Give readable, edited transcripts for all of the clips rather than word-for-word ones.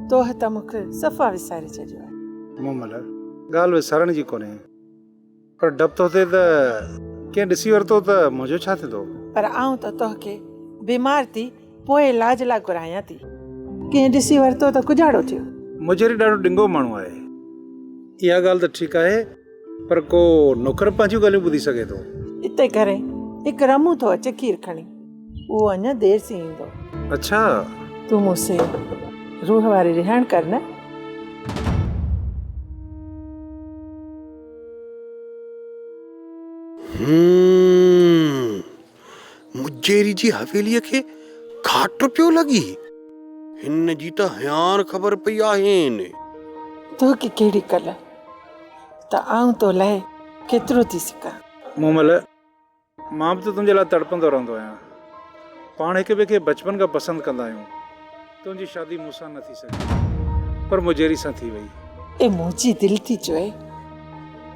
तो त मूंखे सफ़ा विसारे छॾियो आहे। मोमल ॻाल्हि विसारण जी कोन्हे, पर डप थो थिए त कंहिं ॾिसी वरितो त मुंहिंजो छा थींदो? पर आऊं त तोखे बीमार थी पोइ इलाज लाइ घुरायां थी, कंहिं ॾिसी वरितो त कुजाड़ो थियो। मुंहिंजो ॾाढो डिंगो माण्हू आहे, इहा ॻाल्हि त ठीकु आहे, पर को नौकर पंहिंजूं ॻाल्हियूं ॿुधी सघे थो। इते करे हिकु रमू थो अचे खीर खणी, उहो अञा देरि सां ईंदो। अच्छा, तूं मूंसे रूह वारी रिहाइण कर न। मुजेरी जी हवेलीअ खे घाट पियो लॻी, हिन जी त हयान ख़बर पई आहिनि। तोखे कहिड़ी कल त आऊं तो लाइ केतिरो थी सघां। मोमल मां बि त तुंहिंजे लाइ तड़पंदो रहंदो आहियां, पाण हिक ॿिए खे बचपन खां पसंदि कंदा आहियूं। तुंहिंजी शादी मूंसां न थी सघी, पर मुजेरी सां थी वई। ए मुंहिंजी दिलि थी चवे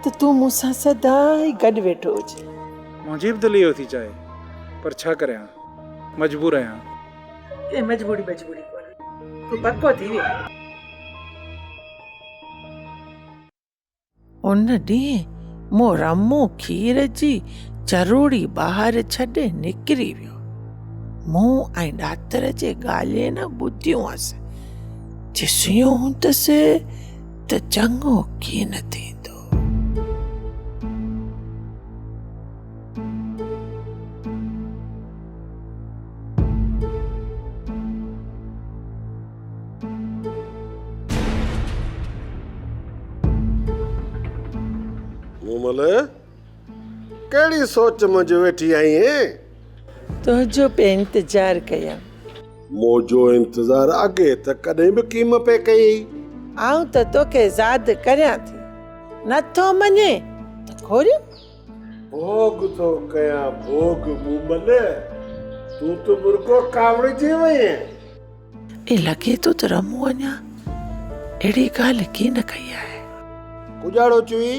त तूं मूंसां सदाई गॾु वेठो हुजे। मुंहिंजी बि दिलि इहो थी चाहे, पर छा करियां, मजबूर आहियां। ए मजबूरी कोन्हे, तूं पको थी वियो। उन ॾींहुं मूं रमो खीर जी चरोड़ी ॿाहिरि छॾे निकिरी वियो। मूं ऐं ॾातर जे ॻाल्हि न ॿुधियूं हुअसि, ॾिसियूं हूंदसि त चङो कीअं न थींदो। मोमल कहिड़ी सोच मुंहिंजो वेठी आई हैं? तुंहिंजो पे इंतजार कयां। मुंहिंजो इंतजार अॻे त कॾहिं बि कीम पे कई। आऊं त तोखे याद करियां थी, नथो मञे त खोरियो। भोग थो कयां भोग मोमल, तूं त मुर्गो कावड़जी वई हैं। ए लॻे थो त रमू अञा अहिड़ी ॻाल्हि कीअं न कई आहे। कुजाड़ो चुई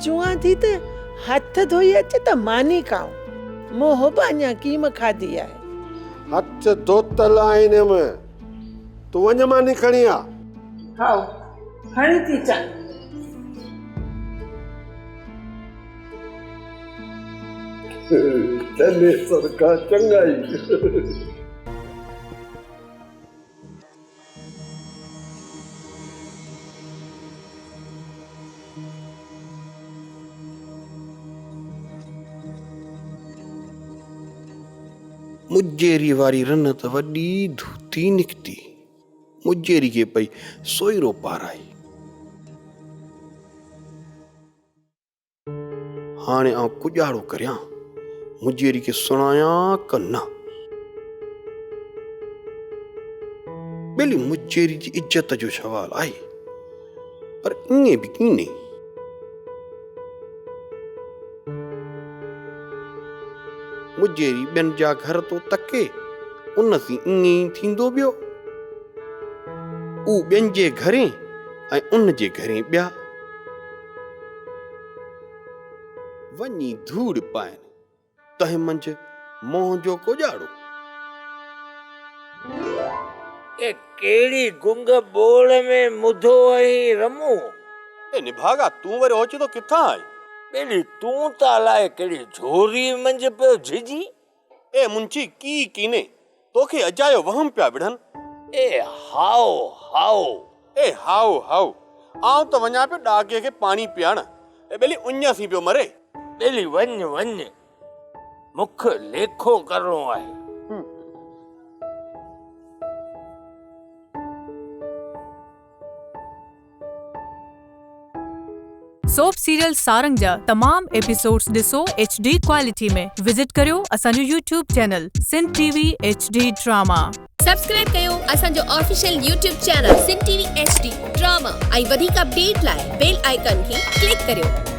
चुआं थी त हथ धोई अच त मानी खाऊं। मूं बि अञा कीम खाधी आहे। हथ धोतल आहिनि में, तूं वञ मानी खणी आ। खाओ खणी थी चा। चले सरका चंगाई। मुजेरी वारी रन त वॾी धूती निकिती, मुजेरी खे पई सोइरो पाराई। हाणे आउं कुजाड़ो करियां, मुजेरी खे सुणायां कन्ना। ॿेली मुजेरी जी इज्जत जो सवाल आहे, पर ईअं बि कीने। मुजेरी ॿियनि जा घर तो तके, उन सी ईअं ई थींदो ॿियो। ऊ ॿियनि जे घरे ऐं उन जे घरे ॿिया। वञी धूड़ पाइनि तंहिं मंझि मोह जो कोजाड़ो। ए केड़ी गुंग बोल में मुधो आई रमू। ए निभागा तूं वरी ओची तो किथां आई? बेली तूं ता लाए केड़ी झोरी मंझ पियो झिजी। ए मुंची की कीने तोखे अजायो वहम पिया विढ़न। ए हाओ हाओ ए हाओ हाओ आऊं तो वञा पियो डागे खे पानी पियाण। ए बेली उञ सी पियो मरे। बेली वञ वञ, मुख लेखो करणो आहे। सोप सीरियल सारंग जा तमाम एपिसोड्स ॾिसो HD क्वालिटी में। विजिट करियो असांजो YouTube channel Sindh TV HD drama. Subscribe कयो असांजो official YouTube channel Sindh TV HD drama ऐं वधीक अपडेट लाइ बेल आइकन खे क्लिक करियो।